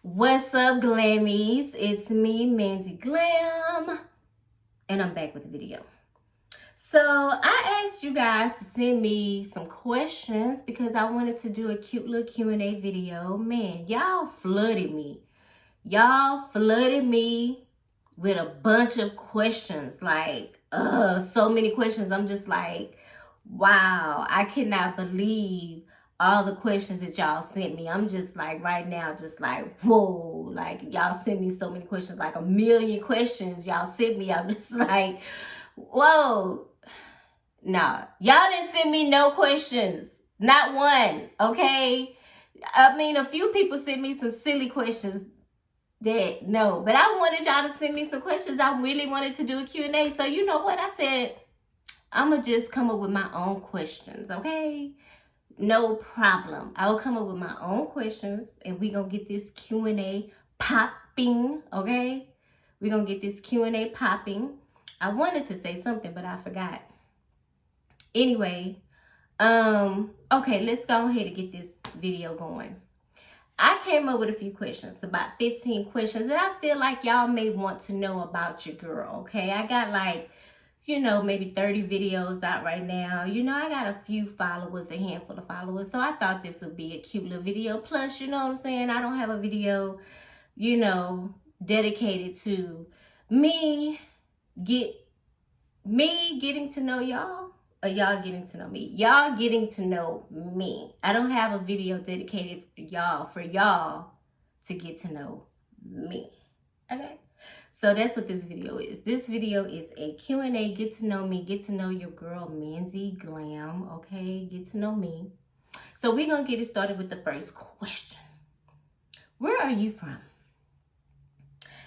What's up, Glammies? It's me, Mandy Glam, and I'm back with a video. So I asked you guys to send me some questions because I wanted to do a cute little Q&A video. Man, y'all flooded me. Y'all flooded me with a bunch of questions, like so many questions. I'm just like, wow, I cannot believe all the questions that y'all sent me. I'm just like right now, just like, whoa, like y'all sent me so many questions, like a million questions y'all sent me. I'm just like, whoa. Nah, y'all didn't send me no questions. Not one, okay? I mean, a few people sent me some silly questions that, no. But I wanted y'all to send me some questions. I really wanted to do a Q&A. So you know what? I said, I'm going to just come up with my own questions, okay? No problem. I will come up with my own questions and we're going to get this Q&A popping, okay? We're going to get this Q&A popping. I wanted to say something, but I forgot. Anyway, okay, let's go ahead and get this video going. I came up with a few questions, about 15 questions that I feel like y'all may want to know about your girl, okay? I got like, you know, maybe 30 videos out right now. You know, I got a few followers, a handful of followers. So I thought this would be a cute little video. Plus, you know what I'm saying? I don't have a video, you know, dedicated to me getting to know y'all, or y'all getting to know me. Y'all getting to know me. I don't have a video dedicated for y'all to get to know me. Okay? So that's what this video is. This video is a Q&A, get to know me, get to know your girl, Mandy Glam, okay? Get to know me. So we're going to get it started with the first question. Where are you from?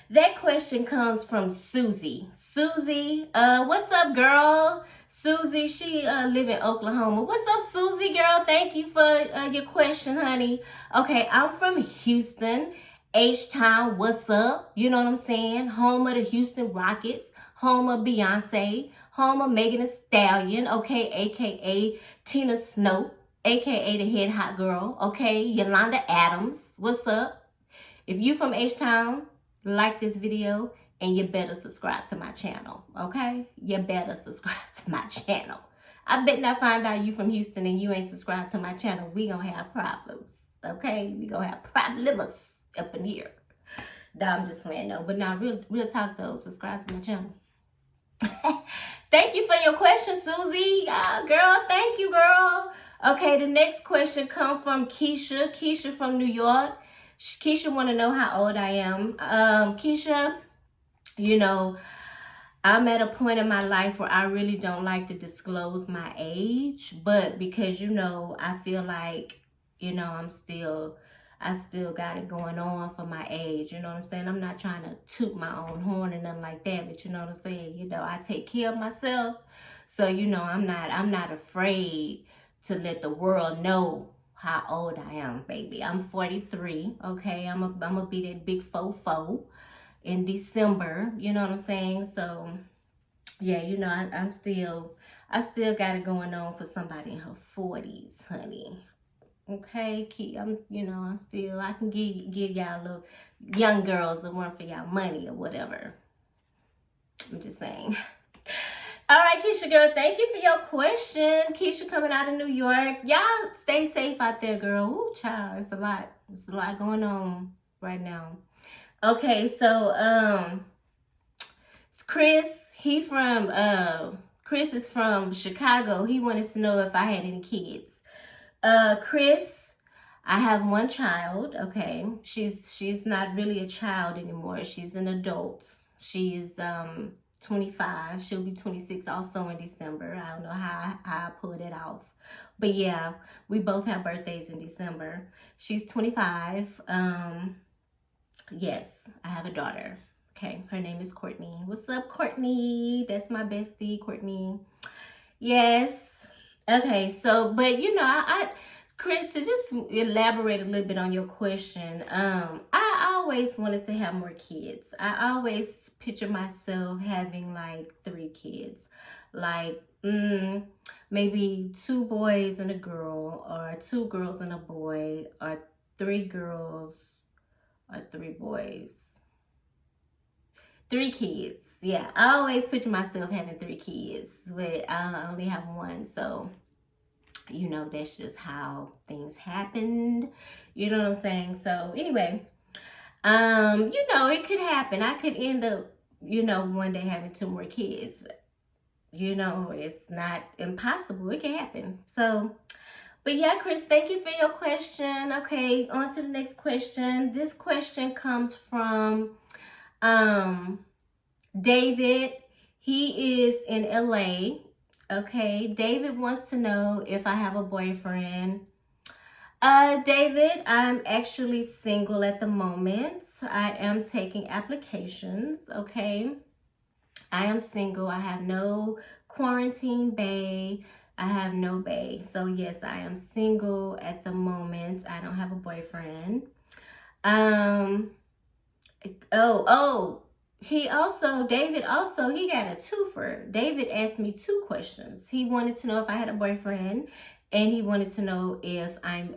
That question comes from Susie. Susie, what's up, girl? Susie, she live in Oklahoma. What's up, Susie, girl? Thank you for your question, honey. Okay, I'm from Houston. H-Town, what's up? You know what I'm saying? Home of the Houston Rockets, home of Beyonce, home of Megan Thee Stallion, okay, aka Tina Snow, aka the head hot girl, okay, Yolanda Adams, what's up? If you from H-Town, like this video, and you better subscribe to my channel, okay? You better subscribe to my channel. I bet not find out you from Houston and you ain't subscribed to my channel. We gonna have problems, okay? We gonna have problems up in here. No, I'm just playing, no. But now, real talk though, subscribe to my channel. Thank you for your question, Susie. Girl, thank you, girl. Okay, the next question comes from Keisha. Keisha from New York. Keisha want to know how old I am. Keisha, you know, I'm at a point in my life where I really don't like to disclose my age. But because, you know, I feel like, you know, I still got it going on for my age. You know what I'm saying? I'm not trying to toot my own horn or nothing like that. But you know what I'm saying? You know, I take care of myself. So, you know, I'm not afraid to let the world know how old I am, baby. I'm 43, okay? I'm gonna be that big fofo in December, you know what I'm saying? So, yeah, you know, I still got it going on for somebody in her 40s, honey. Okay, I can give y'all little young girls a run for y'all money or whatever. I'm just saying. All right, Keisha, girl, thank you for your question. Keisha coming out of New York. Y'all stay safe out there, girl. Ooh, child, it's a lot. It's a lot going on right now. Okay, so, Chris is from Chicago. He wanted to know if I had any kids. Chris, I have one child, okay? She's not really a child anymore. She's an adult. She is, 25. She'll be 26 also in December. I don't know how I pulled it off. But yeah, we both have birthdays in December. She's 25. Yes, I have a daughter. Okay, her name is Courtney. What's up, Courtney? That's my bestie, Courtney. Yes. Okay, so, but you know, Chris, to just elaborate a little bit on your question, I always wanted to have more kids. I always picture myself having like 3 kids, like maybe 2 boys and a girl, or 2 girls and a boy, or 3 girls, or 3 boys. 3 kids. Yeah, I always picture myself having 3 kids, but I only have 1, so you know, that's just how things happened. You know what I'm saying? So anyway, you know, it could happen. I could end up, you know, one day having 2 more kids. You know, it's not impossible. It can happen. So, but yeah, Chris, thank you for your question. Okay, on to the next question. This question comes from David. He is in LA. Okay, David wants to know if I have a boyfriend. David, I'm actually single at the moment. I am taking applications. Okay, I am single. I have no quarantine bae. I have no bae. So yes, I am single at the moment. I don't have a boyfriend. David also, he got a twofer. David asked me 2 questions. He wanted to know if I had a boyfriend, and he wanted to know if I'm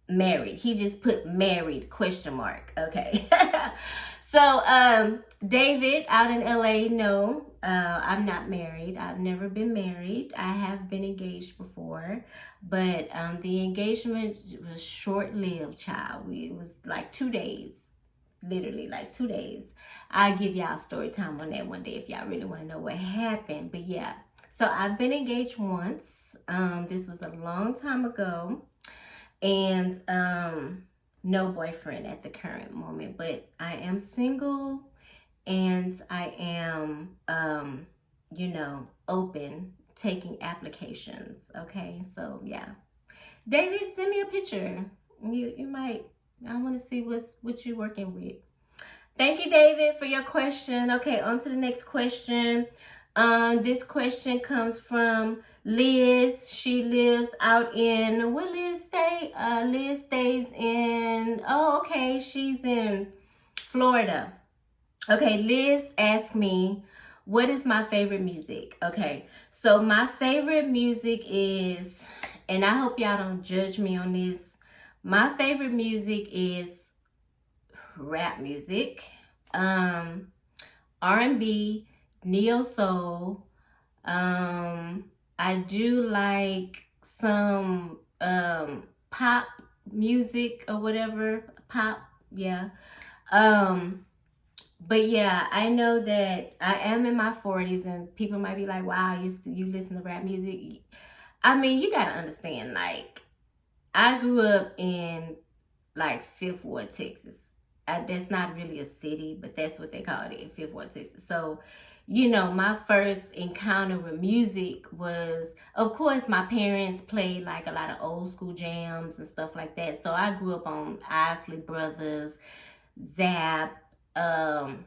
married. He just put married ? Okay. So, David out in LA, no, I'm not married. I've never been married. I have been engaged before, but the engagement was short-lived, child. It was like 2 days. Literally like 2 days. I'll give y'all story time on that one day if y'all really want to know what happened. But yeah, so I've been engaged once. This was a long time ago, and no boyfriend at the current moment, but I am single, and I am you know, open, taking applications. Okay, so yeah, David, send me a picture. You might, I want to see what you're working with. Thank you, David, for your question. Okay, on to the next question. This question comes from Liz. She lives out in, where Liz stay? Liz stays in, she's in Florida. Okay, Liz asked me, what is my favorite music? Okay, so my favorite music is, and I hope y'all don't judge me on this, my favorite music is rap music, R&B, neo soul. I do like some pop music or whatever, pop, yeah. But yeah, I know that I am in my 40s, and people might be like, wow, you listen to rap music. I mean, you gotta understand, like, I grew up in like Fifth Ward, Texas. That's not really a city, but that's what they call it, Fifth Ward, Texas. So, you know, my first encounter with music was, of course, my parents played like a lot of old school jams and stuff like that. So I grew up on Isley Brothers, Zap and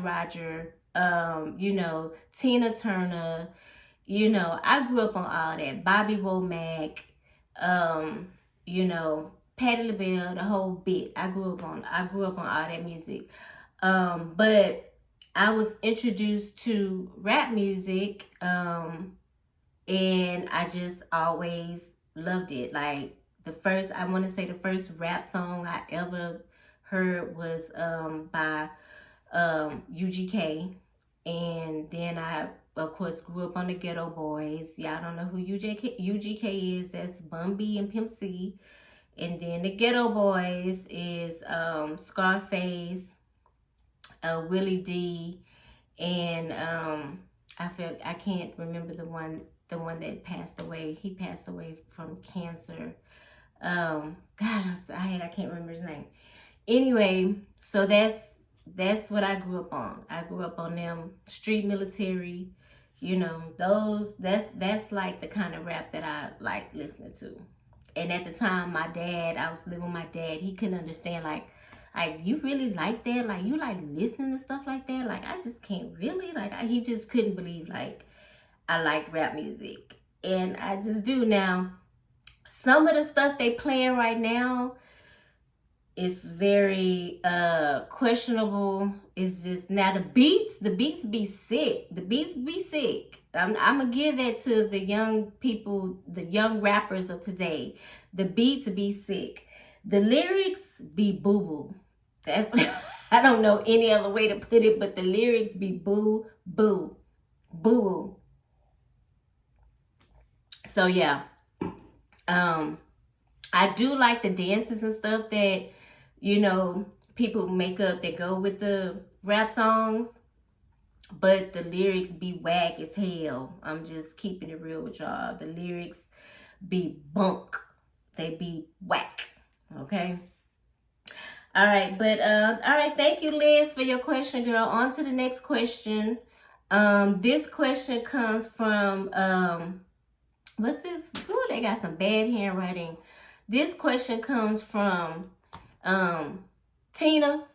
Roger, you know, Tina Turner. You know, I grew up on all that. Bobby Womack, you know, Patti LaBelle, the whole bit. I grew up on all that music. But I was introduced to rap music, and I just always loved it. Like, I want to say the first rap song I ever heard was by UGK. And then I, of course, grew up on the Ghetto Boys. Y'all don't know who UGK is. That's Bun B and Pimp C. And then the Ghetto Boys is Scarface, Willie D, and I can't remember the one that passed away. He passed away from cancer. God, I can't remember his name. Anyway, so that's what I grew up on. I grew up on them. Street Military, you know, that's like the kind of rap that I like listening to. And at the time, I was living with my dad. He couldn't understand, like, you really like that? Like, you like listening to stuff like that? Like, I just can't really, like, he just couldn't believe, like, I liked rap music. And I just do. Now, some of the stuff they playing right now is very questionable. It's just, now the beats be sick. The beats be sick. I'm gonna give that to the young people, the young rappers of today. The beats be sick. The lyrics be boo-boo. That's I don't know any other way to put it, but the lyrics be boo-boo. Boo-boo. So yeah. I do like the dances and stuff that, you know, people make up that go with the rap songs. But the lyrics be whack as hell. I'm just keeping it real with y'all. The lyrics be bunk. They be whack. Okay. All right. But all right. Thank you, Liz, for your question, girl. On to the next question. This question comes from what's this? Ooh, they got some bad handwriting. This question comes from Tina.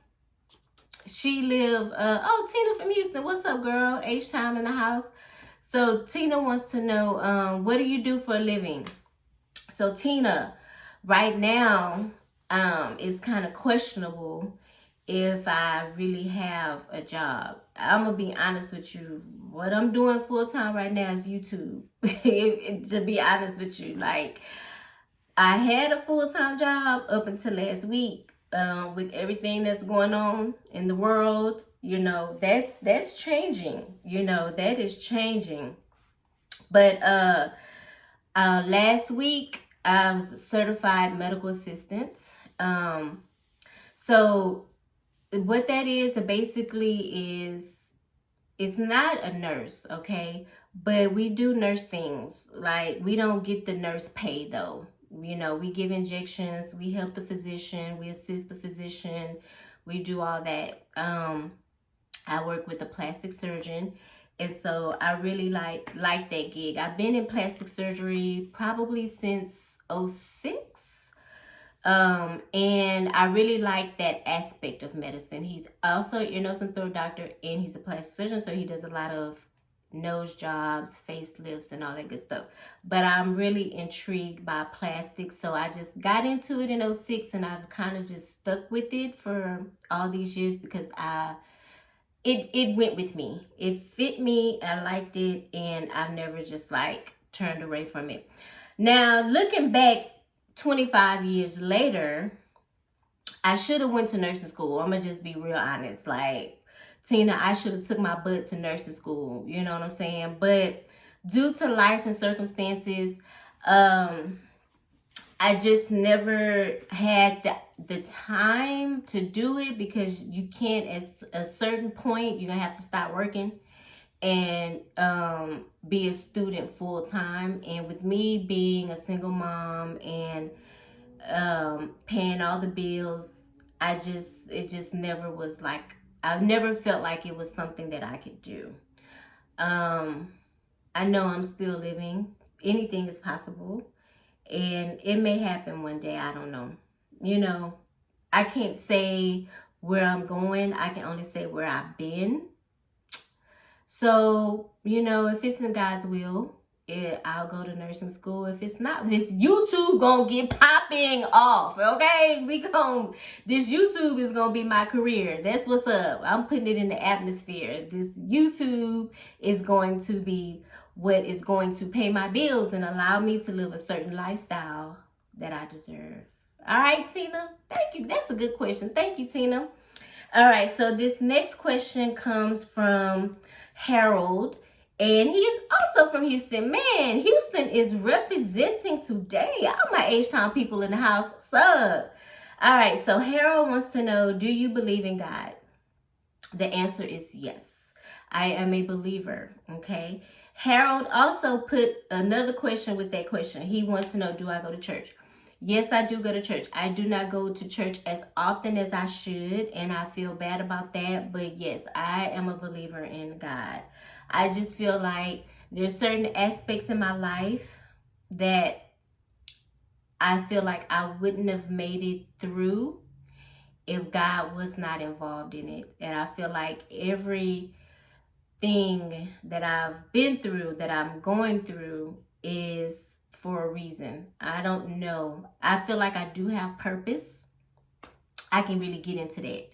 She live Tina from Houston. What's up, girl? H-Time in the house. So Tina wants to know, what do you do for a living? So Tina, right now, it's kind of questionable if I really have a job. I'm gonna be honest with you. What I'm doing full time right now is YouTube. To be honest with you, like, I had a full time job up until last week. With everything that's going on in the world, you know, that's changing. You know, that is changing. But last week I was a certified medical assistant. So what that is basically is, it's not a nurse, okay? But we do nurse things. Like, we don't get the nurse pay though. You know, we give injections, we help the physician, we assist the physician, we do all that. I work with a plastic surgeon, and so I really like that gig. I've been in plastic surgery probably since '06. And I really like that aspect of medicine. He's also an ear, nose, and throat doctor, and he's a plastic surgeon, so he does a lot of nose jobs, facelifts, and all that good stuff. But I'm really intrigued by plastics, so I just got into it in '06, and I've kind of just stuck with it for all these years because it went with me. It fit me, I liked it, and I've never just like turned away from it. Now, looking back 25 years later, I should have went to nursing school. I'm gonna just be real honest. Like, Tina, I should have took my butt to nursing school. You know what I'm saying? But due to life and circumstances, I just never had the time to do it, because you can't, at a certain point, you're gonna have to stop working and be a student full time. And with me being a single mom and paying all the bills, it just never was like, I've never felt like it was something that I could do. I know I'm still living. Anything is possible, and it may happen one day. I don't know. You know, I can't say where I'm going. I can only say where I've been. So, you know, if it's in God's will, I'll go to nursing school. If it's not, this YouTube gonna get popping off, okay? This YouTube is gonna be my career. That's what's up. I'm putting it in the atmosphere. This YouTube is going to be what is going to pay my bills and allow me to live a certain lifestyle that I deserve. All right, Tina? Thank you. That's a good question. Thank you, Tina. All right, so this next question comes from Harold, and he is also from Houston. Man, Houston is representing today. All my H-Town people in the house. What's up? All right, so Harold wants to know, do you believe in God? The answer is yes. I am a believer, okay? Harold also put another question with that question. He wants to know, do I go to church? Yes, I do go to church. I do not go to church as often as I should, and I feel bad about that. But yes, I am a believer in God. I just feel like there's certain aspects in my life that I feel like I wouldn't have made it through if God was not involved in it. And I feel like everything that I've been through, that I'm going through, is for a reason. I don't know. I feel like I do have purpose. I can really get into that.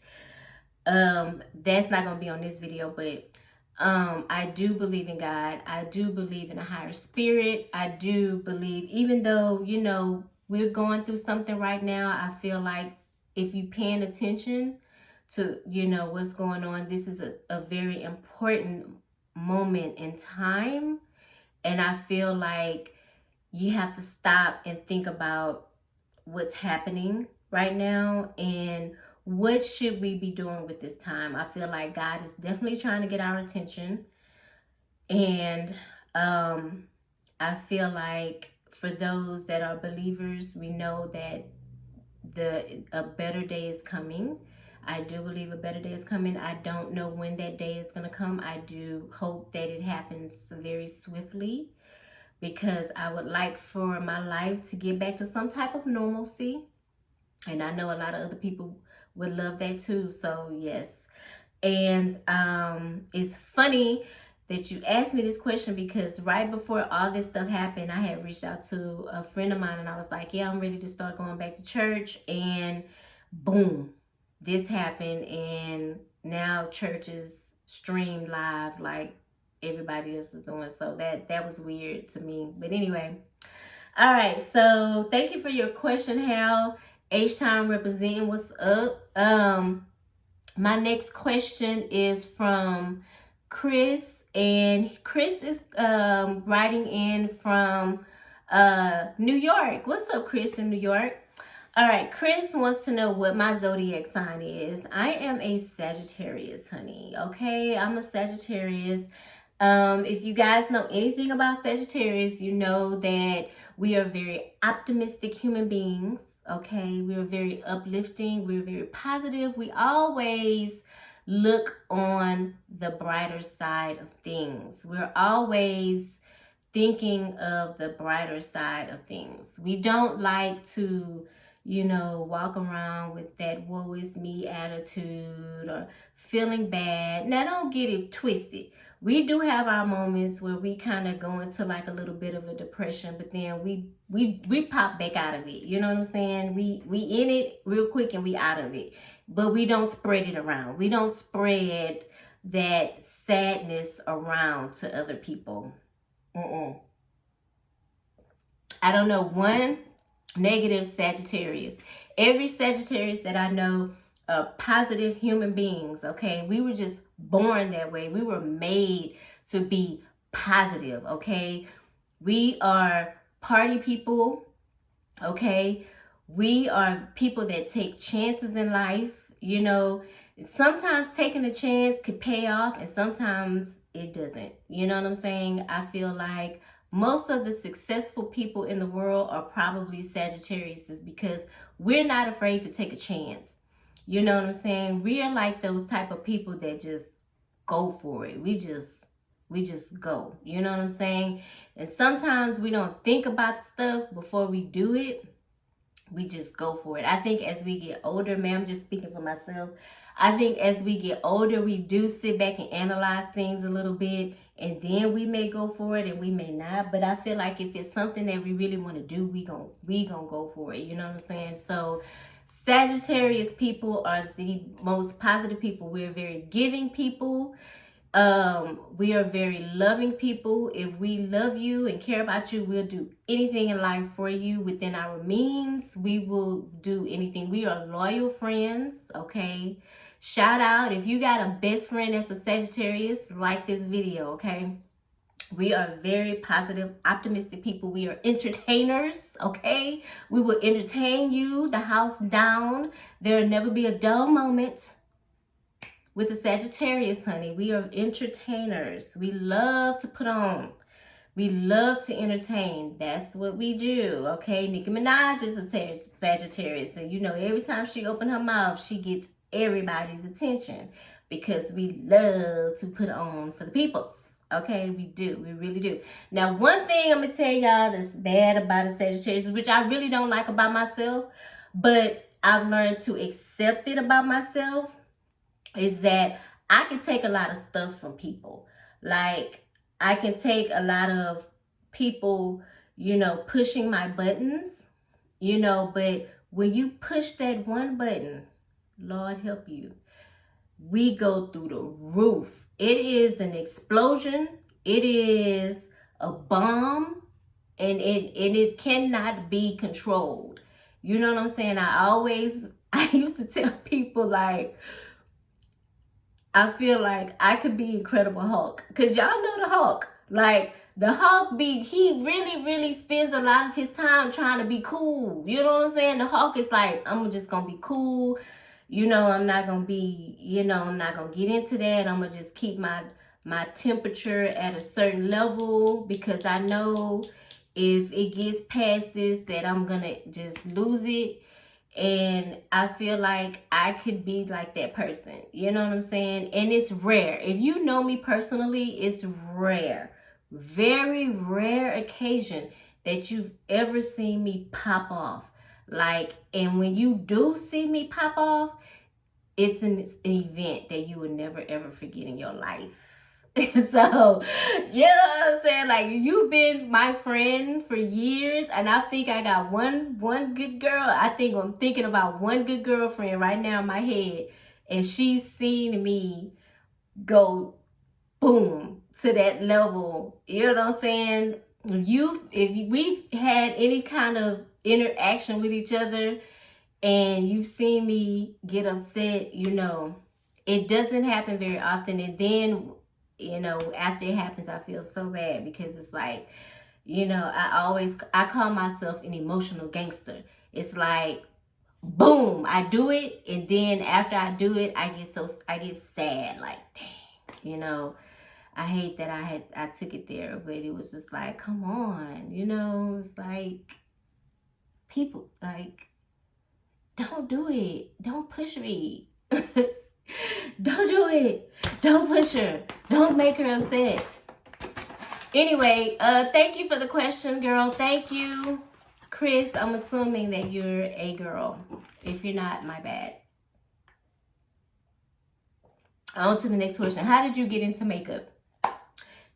That's not gonna be on this video, but I do believe in God. I do believe in a higher spirit. I do believe, even though, you know, we're going through something right now. I feel like if you're paying attention to, what's going on, this is a very important moment in time. And I feel like you have to stop and think about what's happening right now and what should we be doing with this time. I feel like God is definitely trying to get our attention. And I feel like for those that are believers, we know that a better day is coming. I do believe a better day is coming. I don't know when that day is going to come. I do hope that it happens very swiftly, because I would like for my life to get back to some type of normalcy. And I know a lot of other people would love that too. So yes. And it's funny that you asked me this question, because right before all this stuff happened, I had reached out to a friend of mine and I was like, yeah, I'm ready to start going back to church. And boom, this happened. And now church is streamed live like everybody else is doing. So that was weird to me. But anyway, all right. So thank you for your question, Hal. H-Time representing. What's up? My next question is from Chris, and Chris is writing in from New York. What's up, Chris in New York? All right, Chris wants to know what my zodiac sign is. I am a Sagittarius, honey. Okay, I'm a Sagittarius. If you guys know anything about Sagittarius, you know that we are very optimistic human beings. Okay, we are very uplifting. We're very positive. We always look on the brighter side of things. We're always thinking of the brighter side of things. We don't like to, walk around with that woe is me attitude or feeling bad. Now, don't get it twisted. We do have our moments where we kind of go into like a little bit of a depression, but then we pop back out of it. You know what I'm saying? We in it real quick and we out of it. But we don't spread it around. We don't spread that sadness around to other people. I don't know one negative Sagittarius. Every Sagittarius that I know are positive human beings, okay? We were just born that way. We were made to be positive, okay? We are party people, okay? We are people that take chances in life. Sometimes taking a chance could pay off and sometimes it doesn't. You know what I'm saying? I feel like most of the successful people in the world are probably Sagittarius, because we're not afraid to take a chance. You know what I'm saying? We are like those type of people that just go for it. We just go. You know what I'm saying? And sometimes we don't think about stuff before we do it. We just go for it. I think as we get older, man, I'm just speaking for myself. I think as we get older, we do sit back and analyze things a little bit, and then we may go for it and we may not. But I feel like if it's something that we really want to do, we gonna go for it. You know what I'm saying? So Sagittarius people are the most positive people. We're very giving people. We are very loving people. If we love you and care about you, we'll do anything in life for you within our means. We will do anything. We are loyal friends, okay? Shout out if you got a best friend that's a Sagittarius, like this video, okay? We are very positive, optimistic people. We are entertainers, okay? We will entertain you, the house down. There will never be a dull moment with the Sagittarius, honey. We are entertainers. We love to put on. We love to entertain. That's what we do, okay? Nicki Minaj is a Sagittarius. And every time she opens her mouth, she gets everybody's attention, because we love to put on for the peoples. Okay, we do. We really do. Now, one thing I'm going to tell y'all that's bad about a Sagittarius, which I really don't like about myself, but I've learned to accept it about myself, is that I can take a lot of stuff from people. Like, I can take a lot of people, pushing my buttons, but when you push that one button, Lord help you, we go through the roof. It is an explosion. It is a bomb. and it cannot be controlled. You know what I'm saying? I used to tell people, like, I feel like I could be Incredible Hulk. Because y'all know the Hulk. Like, the Hulk he really, really spends a lot of his time trying to be cool. You know what I'm saying? The Hulk is like, I'm just going to be cool. You know, I'm not going to get into that. I'm going to just keep my temperature at a certain level, because I know if it gets past this that I'm going to just lose it. And I feel like I could be like that person. You know what I'm saying? And it's rare. If you know me personally, it's rare. Very rare occasion that you've ever seen me pop off. Like, and when you do see me pop off, it's an event that you will never ever forget in your life. So, you know what I'm saying? Like, you've been my friend for years, and I think I got one good girl. I'm thinking about one good girlfriend right now in my head, and she's seen me go boom to that level. You know what I'm saying? If we've had any kind of interaction with each other, and you've seen me get upset, you know, it doesn't happen very often. And then, you know, after it happens, I feel so bad, because it's like, you know, I call myself an emotional gangster. It's like, boom, I do it, and then after I do it, I get sad, like, dang, you know, I hate that I took it there. But it was just like, come on, you know, it's like, people, like, don't do it. Don't push me. Don't do it. Don't push her. Don't make her upset. Anyway, thank you for the question, girl. Thank you. Chris, I'm assuming that you're a girl. If you're not, my bad. On to the next question. How did you get into makeup?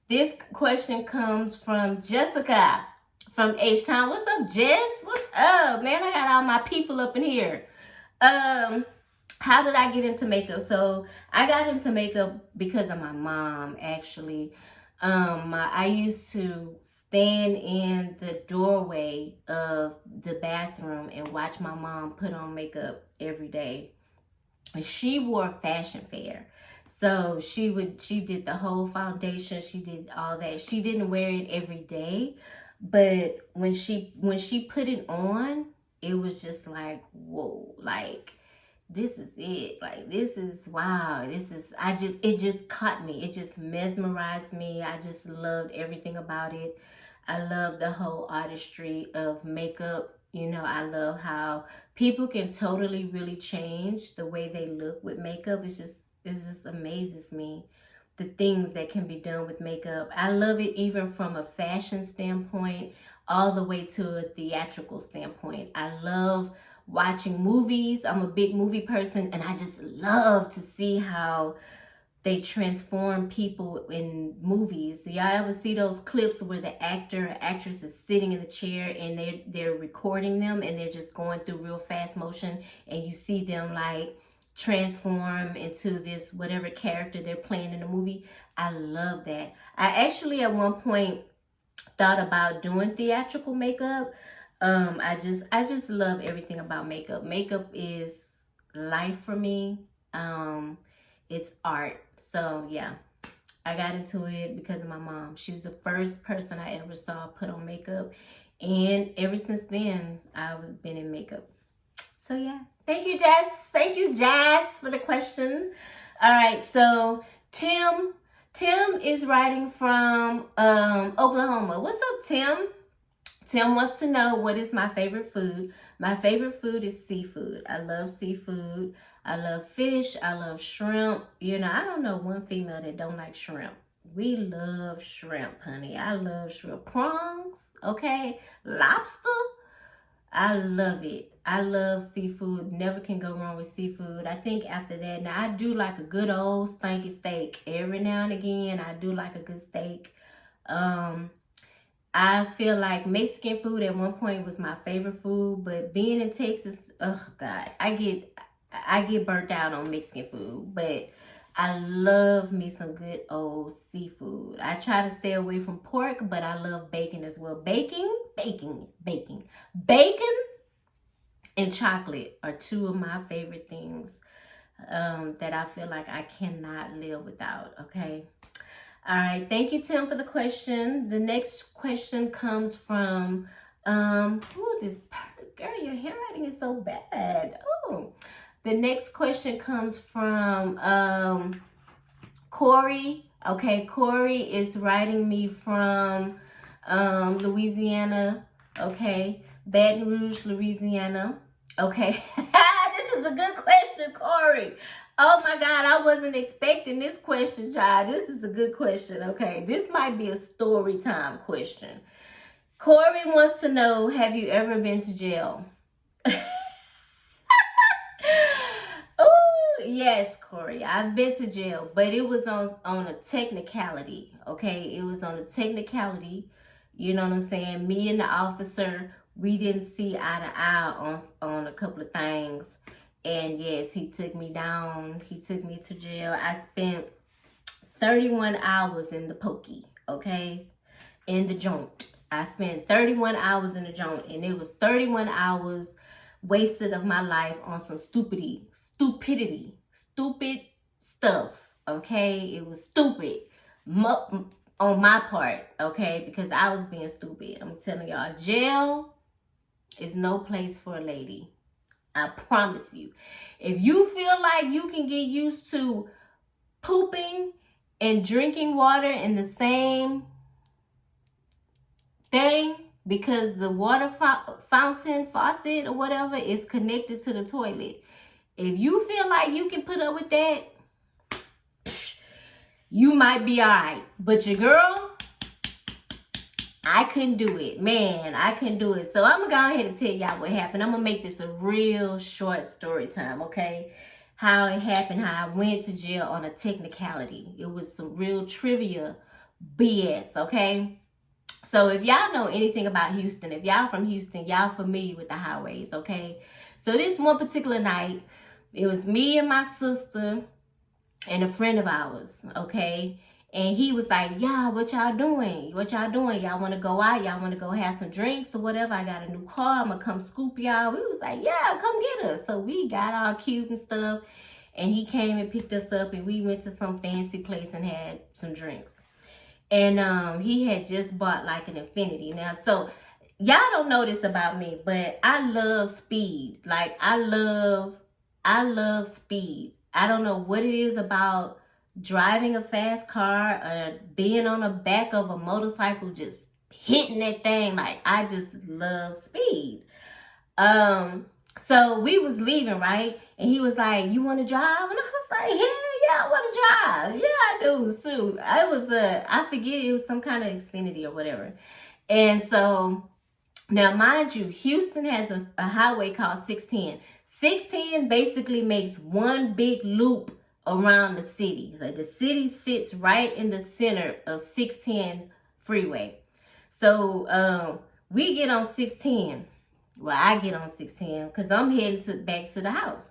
This question comes from Jessica from H-Town. What's up, Jess? What's up, man? I got all my people up in here. How did I get into makeup? So I got into makeup because of my mom, actually. I used to stand in the doorway of the bathroom and watch my mom put on makeup every day. And she wore Fashion Fair. So she did the whole foundation. She did all that. She didn't wear it every day, but when she put it on, it was just like, whoa, like, this is it. Like, this is, wow. It just caught me. It just mesmerized me. I just loved everything about it. I love the whole artistry of makeup. You know, I love how people can totally really change the way they look with makeup. It just amazes me, the things that can be done with makeup. I love it even from a fashion standpoint all the way to a theatrical standpoint. I love watching movies. I'm a big movie person, and I just love to see how they transform people in movies. So y'all ever see those clips where the actor or actress is sitting in the chair and they're recording them, and they're just going through real fast motion, and you see them like transform into this whatever character they're playing in the movie? I love that. I actually at one point thought about doing theatrical makeup. I just love everything about makeup. Makeup is life for me. It's art. So yeah, I got into it because of my mom. She was the first person I ever saw put on makeup, and ever since then I've been in makeup. So yeah, thank you, Jess. Thank you, Jess, for the question. All right, so Tim is writing from Oklahoma. What's up, Tim? Tim wants to know, what is my favorite food? My favorite food is seafood. I love seafood. I love fish. I love shrimp. You know, I don't know one female that don't like shrimp. We love shrimp, honey. I love shrimp. Prawns, okay? Lobster, I love it. I love seafood. Never can go wrong with seafood. I think after that, now I do like a good old stinky steak. Every now and again, I do like a good steak. I feel like Mexican food at one point was my favorite food, but being in Texas, oh God, I get burnt out on Mexican food. But I love me some good old seafood. I try to stay away from pork, but I love bacon as well. Bacon and chocolate are two of my favorite things that I feel like I cannot live without. Okay. All right. Thank you, Tim, for the question. The next question comes from this girl, your handwriting is so bad. Oh. The next question comes from Corey. Okay, Corey is writing me from Louisiana. Okay, Baton Rouge, Louisiana. Okay, this is a good question, Corey. Oh my God, I wasn't expecting this question, child. This is a good question. Okay, this might be a story time question. Corey wants to know, have you ever been to jail? Oh, yes, Corey. I've been to jail, but it was on a technicality. Okay, it was on a technicality. You know what I'm saying? Me and the officer, we didn't see eye to eye on a couple of things. And yes, he took me down. He took me to jail. I spent 31 hours in the pokey, okay? In the joint. I spent 31 hours in the joint, and it was 31 hours wasted of my life on some stupid stuff, okay? It was stupid on my part, okay? Because I was being stupid. I'm telling y'all, jail is no place for a lady. I promise you. If you feel like you can get used to pooping and drinking water in the same thing, because the water faucet or whatever is connected to the toilet. If you feel like you can put up with that, you might be all right. But your girl, I couldn't do it. Man, I couldn't do it. So I'm going to go ahead and tell y'all what happened. I'm going to make this a real short story time, okay? How it happened, how I went to jail on a technicality. It was some real trivia BS, okay? So if y'all know anything about Houston, if y'all from Houston, y'all familiar with the highways, okay? So this one particular night, it was me and my sister and a friend of ours, okay? And he was like, yeah, what y'all doing? What y'all doing? Y'all want to go out? Y'all want to go have some drinks or whatever? I got a new car. I'm going to come scoop y'all. We was like, yeah, come get us. So we got all cute and stuff. And he came and picked us up, and we went to some fancy place and had some drinks. And he had just bought like an Infiniti. Now, so y'all don't know this about me, but I love speed. Like I love speed. I don't know what it is about driving a fast car or being on the back of a motorcycle, just hitting that thing. Like I just love speed. So we was leaving, right? And he was like, you want to drive? And I was like, hell yeah, I want to drive. Yeah, I do. So I was, I forget, it was some kind of Xfinity or whatever. And so now, mind you, Houston has a highway called 610. 610 basically makes one big loop around the city. Like the city sits right in the center of 610 freeway. So we get on 610. Well, I get on 610 because I'm heading back to the house.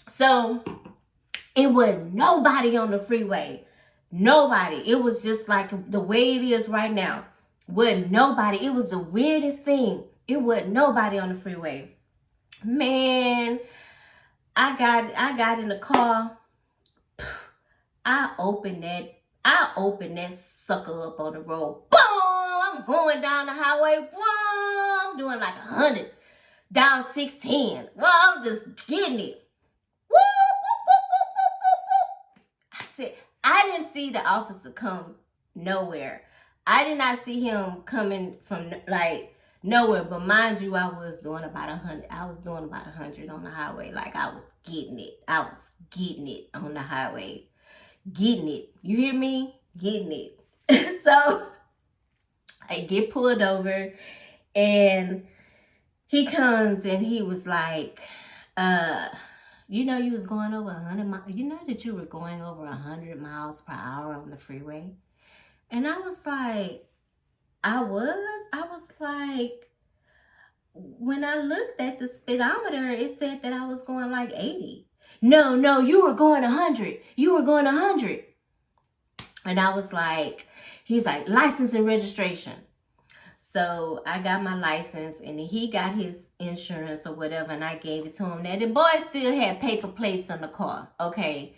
So it wasn't nobody on the freeway. Nobody. It was just like the way it is right now. Wasn't nobody. It was the weirdest thing. It wasn't nobody on the freeway. Man, I got in the car. I opened that sucker up on the road. Boom! I'm going down the highway. Boom! I'm doing like 100 down 610. Well, I'm just getting it. Woo! I said, I didn't see the officer come nowhere. I did not see him coming from like nowhere. But mind you, I was doing about 100. I was doing about 100 on the highway. Like I was getting it. I was getting it on the highway. Getting it. You hear me? Getting it. So I get pulled over, and he comes and he was like, you know, you was going over 100 miles. You know that you were going over 100 miles per hour on the freeway? And I was like, I was like, when I looked at the speedometer, it said that I was going like 80. No, you were going 100. You were going 100. And I was like, he's like, license and registration. So I got my license and he got his insurance or whatever, and I gave it to him. Now the boy still had paper plates on the car. Okay.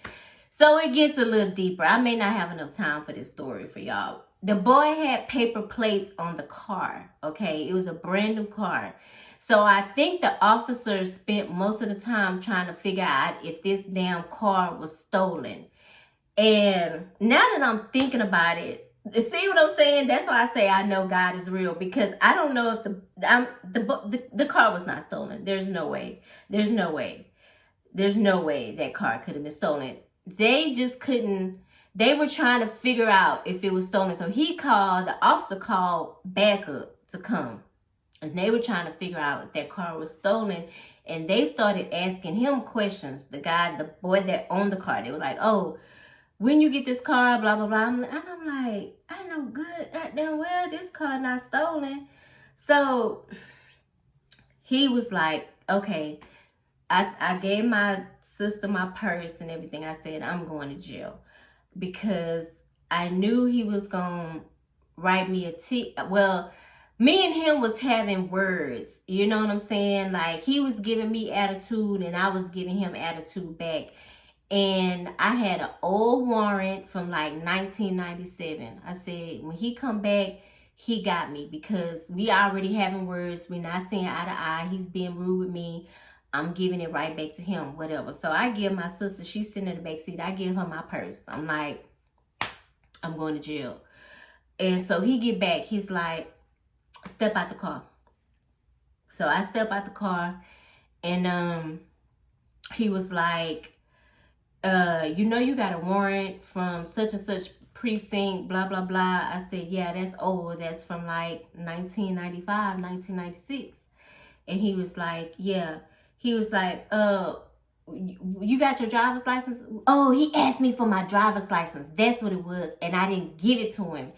So it gets a little deeper. I may not have enough time for this story for y'all. The boy had paper plates on the car. Okay. It was a brand new car. So I think the officers spent most of the time trying to figure out if this damn car was stolen. And now that I'm thinking about it, see what I'm saying? That's why I say I know God is real, because I don't know if the car was not stolen. There's no way. There's no way that car could have been stolen. They just couldn't. They were trying to figure out if it was stolen. So the officer called backup to come. And they were trying to figure out if that car was stolen. And they started asking him questions. The boy that owned the car, they were like, oh, when you get this car, blah, blah, blah. And I'm like, I know good damn well this car not stolen. So he was like, okay, I gave my sister my purse and everything. I said, I'm going to jail, because I knew he was going to write me a ticket. Well, me and him was having words. You know what I'm saying? Like, he was giving me attitude and I was giving him attitude back. And I had an old warrant from like 1997. I said, when he come back, he got me, because we already having words. We're not seeing eye to eye. He's being rude with me. I'm giving it right back to him, whatever. So I give my sister, she's sitting in the back seat. I give her my purse. I'm like, I'm going to jail. And so he get back. He's like, step out the car. So I step out the car, and he was like, you know, you got a warrant from such and such precinct, blah, blah, blah. I said, yeah, that's old. That's from like 1995, 1996. And he was like, yeah. He was like, you got your driver's license? Oh, he asked me for my driver's license. That's what it was. And I didn't give it to him.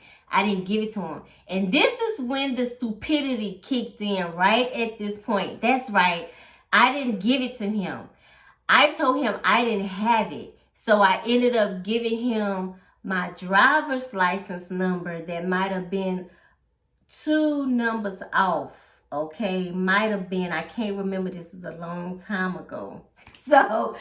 And this is when the stupidity kicked in, right at this point. That's right. I didn't give it to him. I told him I didn't have it. So I ended up giving him my driver's license number that might have been 2 numbers off. Okay, might have been. I can't remember. This was a long time ago. So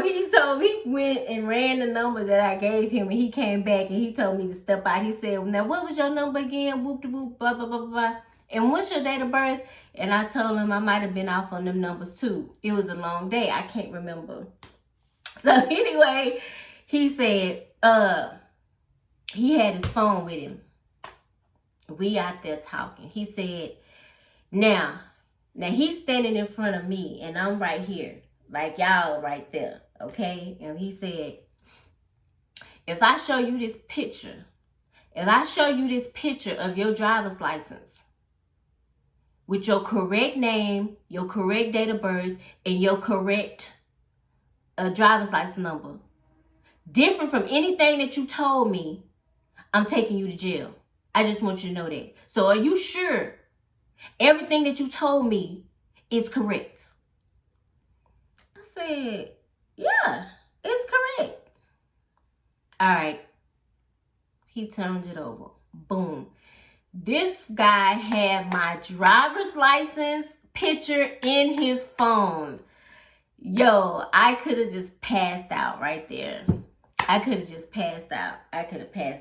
he went and ran the number that I gave him, and he came back and he told me to step out. He said, now what was your number again? Whoop de whoop, blah, blah, blah, blah. And what's your date of birth? And I told him I might have been off on them numbers too. It was a long day. I can't remember. So anyway, he said, he had his phone with him. We out there talking. He said, now he's standing in front of me and I'm right here. Like y'all right there. Okay? And he said, if I show you this picture of your driver's license with your correct name, your correct date of birth, and your correct driver's license number, different from anything that you told me, I'm taking you to jail. I just want you to know that. So are you sure everything that you told me is correct? I said, yeah, it's correct. All right. He turned it over. Boom. This guy had my driver's license picture in his phone. Yo, I could have just passed out right there. I could have passed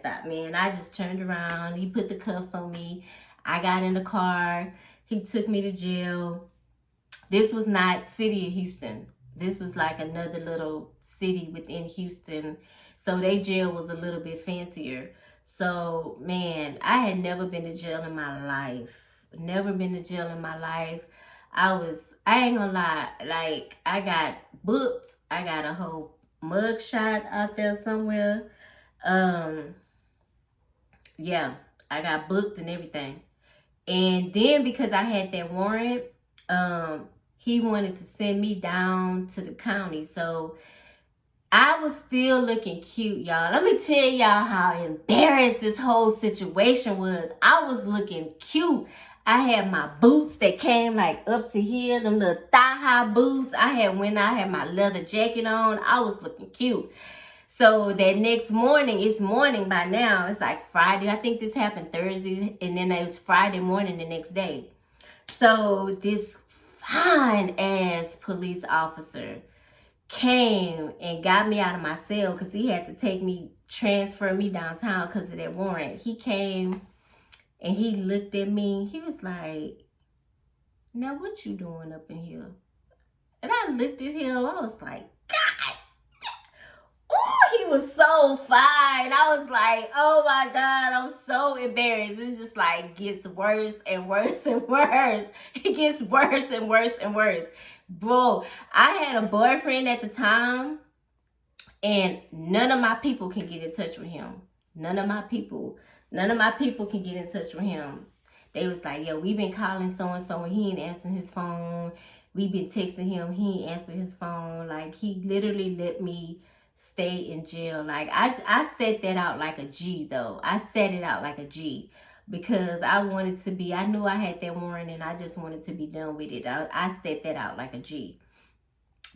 out, man. I just turned around. He put the cuffs on me. I got in the car. He took me to jail. This was not city of Houston. This was like another little city within Houston. So their jail was a little bit fancier. So, man, I had never been to jail in my life. I ain't gonna lie. Like, I got booked. I got a whole mug shot out there somewhere. Yeah, I got booked and everything. And then because I had that warrant, he wanted to send me down to the county. So I was still looking cute, y'all. Let me tell y'all how embarrassed this whole situation was. I was looking cute. I had my boots that came like up to here, them little thigh-high boots. I had my leather jacket on. I was looking cute. So that next morning, it's morning by now. It's like Friday. I think this happened Thursday, and then it was Friday morning the next day. So this fine ass police officer came and got me out of my cell because he had to transfer me downtown because of that warrant. He came and he looked at me. He was like, "Now what you doing up in here?" And I looked at him. I was like, God. Oh, he was so fine. I was like, oh my God, I'm so embarrassed. It's just like gets worse and worse and worse. It gets worse and worse and worse. Bro, I had a boyfriend at the time, and none of my people can get in touch with him. None of my people can get in touch with him. They was like, yo, we've been calling so-and-so and he ain't answering his phone. We've been texting him, he ain't answering his phone. Like, he literally let me stay in jail. Like, I set that out like a G, though. I set it out like a G because I knew I had that warrant and I just wanted to be done with it. I set that out like a G.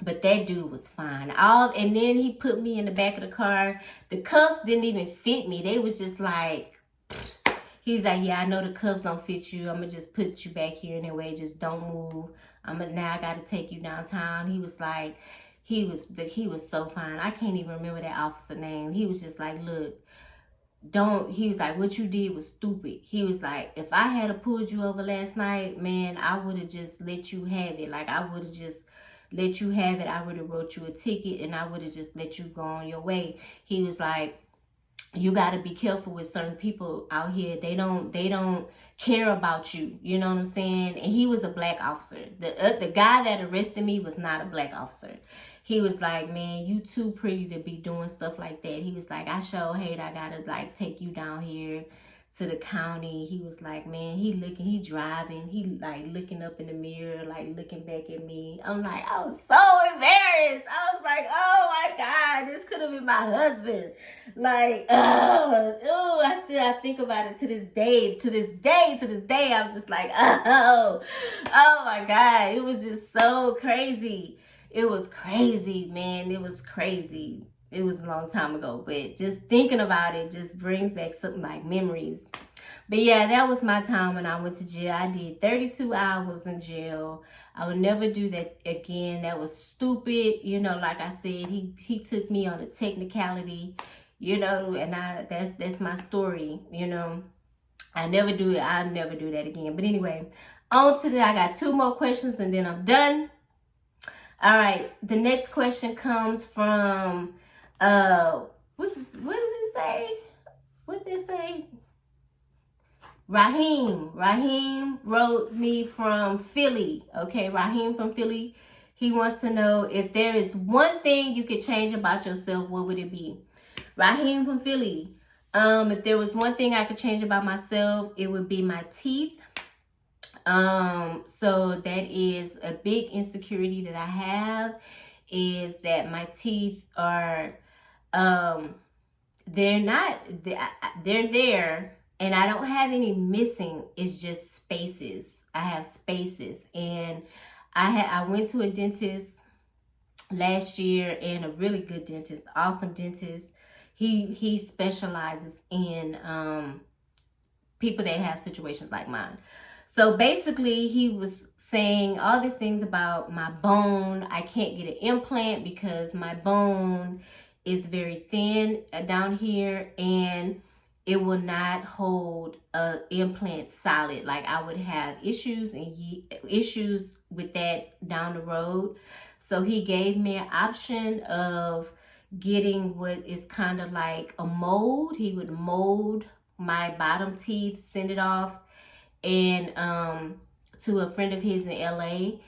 But that dude was fine. And then he put me in the back of the car. The cuffs didn't even fit me. They was just like, he's like, yeah, I know the cuffs don't fit you. I'm going to just put you back here anyway. Just don't move. Now I got to take you downtown. He was like, he was so fine. I can't even remember that officer name. He was just like, look, he was like, what you did was stupid. He was like, if I had pulled you over last night, man, I would have just let you have it. Like, I would have just let you have it. I would have wrote you a ticket and I would have just let you go on your way. He was like, you got to be careful with certain people out here. They don't care about you. You know what I'm saying? And he was a black officer. The guy that arrested me was not a black officer. He was like, man, you too pretty to be doing stuff like that. He was like, I sure hate I got to like take you down here to the county. He was like, man, he driving. He like looking up in the mirror, like looking back at me. I'm like, I was so embarrassed. I was like, oh my God, this could have been my husband. Like, I think about it to this day. I'm just like, oh my God. It was just so crazy. It was crazy, man. It was crazy. It was a long time ago, but just thinking about it just brings back something like memories. But yeah, that was my time when I went to jail. I did 32 hours in jail. I would never do that again. That was stupid. You know, like I said, he took me on a technicality, you know, and that's my story, you know. I'll never do that again. But anyway, on to that. I got 2 more questions and then I'm done. All right, the next question comes from what does it say? What did it say? Raheem wrote me from Philly. Okay, Raheem from Philly. He wants to know if there is one thing you could change about yourself, what would it be? Raheem from Philly. If there was one thing I could change about myself, it would be my teeth. So that is a big insecurity that I have, is that my teeth are, they're there and I don't have any missing. It's just spaces. I have spaces, and I went to a dentist last year, and a really good dentist, awesome dentist. He specializes in, people that have situations like mine. So basically, he was saying all these things about my bone. I can't get an implant because my bone is very thin down here, and it will not hold an implant solid. Like, I would have issues with that down the road. So he gave me an option of getting what is kind of like a mold. He would mold my bottom teeth, send it off, and to a friend of his in LA,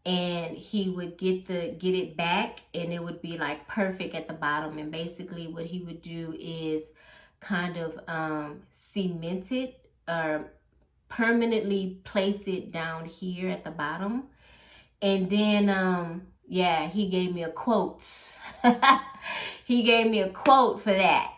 and he would get it back, and it would be like perfect at the bottom. And basically what he would do is kind of cement it or permanently place it down here at the bottom. And then he gave me a quote. He gave me a quote for that.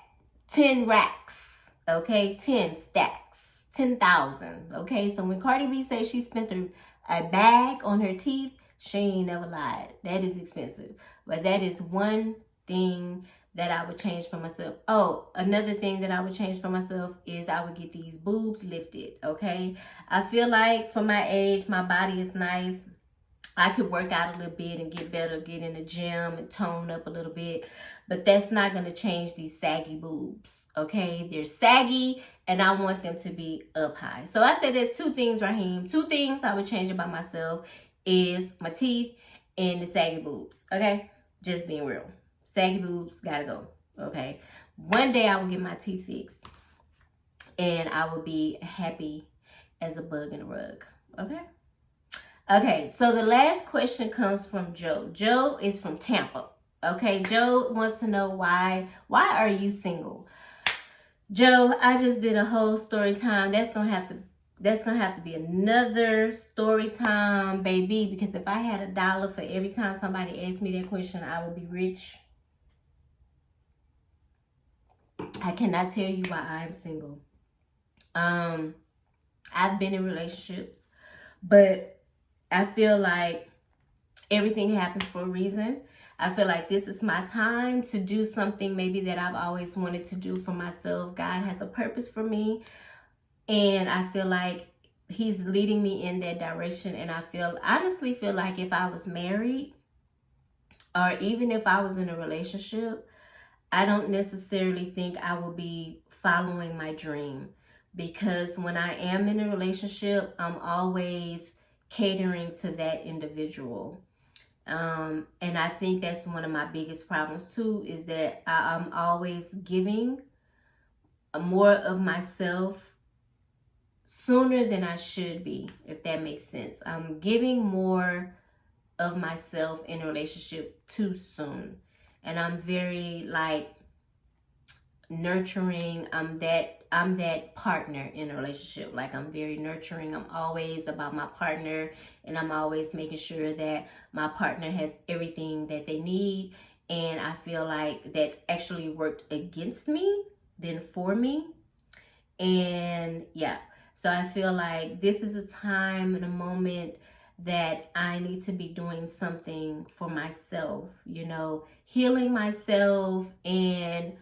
10 racks. Okay, 10 stacks. 10,000. Okay, so when Cardi B says she spent a bag on her teeth, she ain't never lied. That is expensive. But that is one thing that I would change for myself. Oh, another thing that I would change for myself is I would get these boobs lifted. Okay, I feel like for my age, my body is nice. I could work out a little bit and get better, get in the gym and tone up a little bit. But that's not going to change these saggy boobs, okay? They're saggy, and I want them to be up high. So I said there's two things, Raheem. Two things I would change about myself is my teeth and the saggy boobs, okay? Just being real. Saggy boobs, gotta go, okay? One day I will get my teeth fixed, and I will be happy as a bug in a rug, okay? Okay, so the last question comes from Joe. Joe is from Tampa. Okay, Joe wants to know why are you single? Joe, I just did a whole story time. That's gonna have to be another story time, baby. Because if I had $1 for every time somebody asked me that question, I would be rich. I cannot tell you why I'm single. I've been in relationships, but I feel like everything happens for a reason. I feel like this is my time to do something maybe that I've always wanted to do for myself. God has a purpose for me, and I feel like he's leading me in that direction. And I honestly feel like if I was married or even if I was in a relationship, I don't necessarily think I would be following my dream, because when I am in a relationship, I'm always catering to that individual. And I think that's one of my biggest problems too, is that I'm always giving more of myself sooner than I should be, if that makes sense. I'm giving more of myself in a relationship too soon. And I'm very like nurturing. I'm that partner in a relationship. Like, I'm very nurturing. I'm always about my partner, and I'm always making sure that my partner has everything that they need. And I feel like that's actually worked against me than for me. And yeah, so I feel like this is a time and a moment that I need to be doing something for myself, healing myself and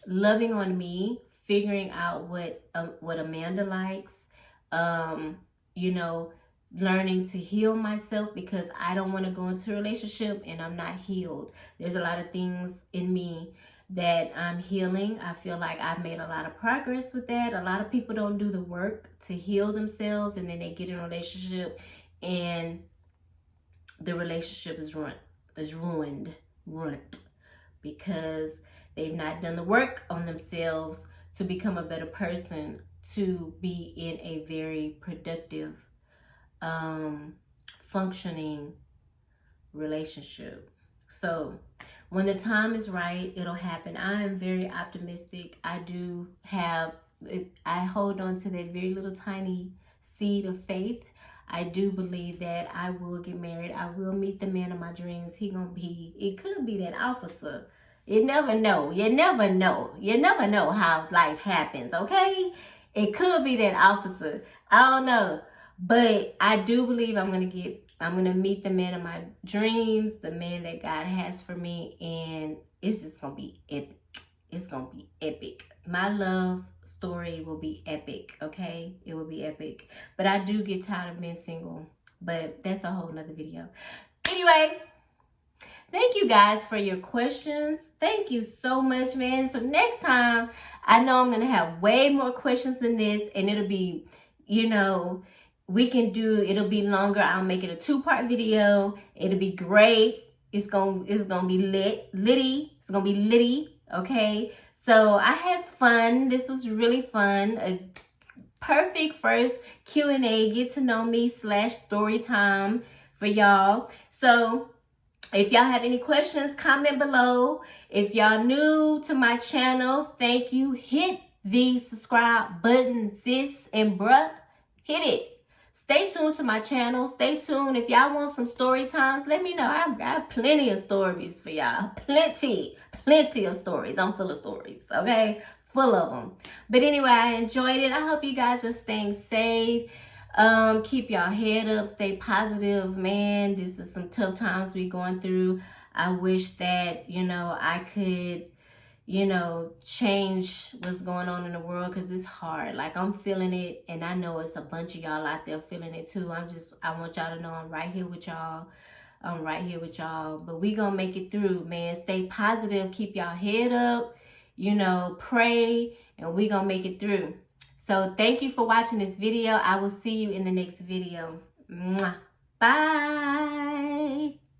loving on me, figuring out what Amanda likes, learning to heal myself, because I don't want to go into a relationship and I'm not healed. There's a lot of things in me that I'm healing. I feel like I've made a lot of progress with that. A lot of people don't do the work to heal themselves, and then they get in a relationship and the relationship is ruined because they've not done the work on themselves to become a better person, to be in a very productive, functioning relationship. So when the time is right, it'll happen. I am very optimistic. I hold on to that very little tiny seed of faith. I do believe that I will get married. I will meet the man of my dreams. It could be that officer. You never know. You never know how life happens, okay? It could be that officer. I don't know. But I do believe I'm going to meet the man of my dreams, the man that God has for me, and it's just going to be epic. It's going to be epic. My love story will be epic, okay? It will be epic. But I do get tired of being single, but that's a whole nother video. Anyway, thank you guys for your questions. Thank you so much, man. So next time, I know I'm going to have way more questions than this, and it'll be, it'll be longer. I'll make it a 2-part video. It'll be great. It's gonna be litty. It's gonna be litty, okay? So I had fun. This was really fun. A perfect first Q&A, get to know me / story time for y'all. So if y'all have any questions, comment below. If y'all new to my channel, thank you. Hit the subscribe button, sis and bruh. Hit it. Stay tuned to my channel. Stay tuned. If y'all want some story times, let me know. I've got plenty of stories for y'all. Plenty of stories. I'm full of stories, okay? full of them. But anyway, I enjoyed it. I hope you guys are staying safe. Keep y'all head up, stay positive, man. This is some tough times we going through. I wish that, I could, change what's going on in the world, because it's hard. Like, I'm feeling it, and I know it's a bunch of y'all out there feeling it too. I want y'all to know I'm right here with y'all. I'm right here with y'all. But we gonna make it through, man. Stay positive, keep y'all head up, pray, and we gonna make it through. So thank you for watching this video. I will see you in the next video. Mwah. Bye.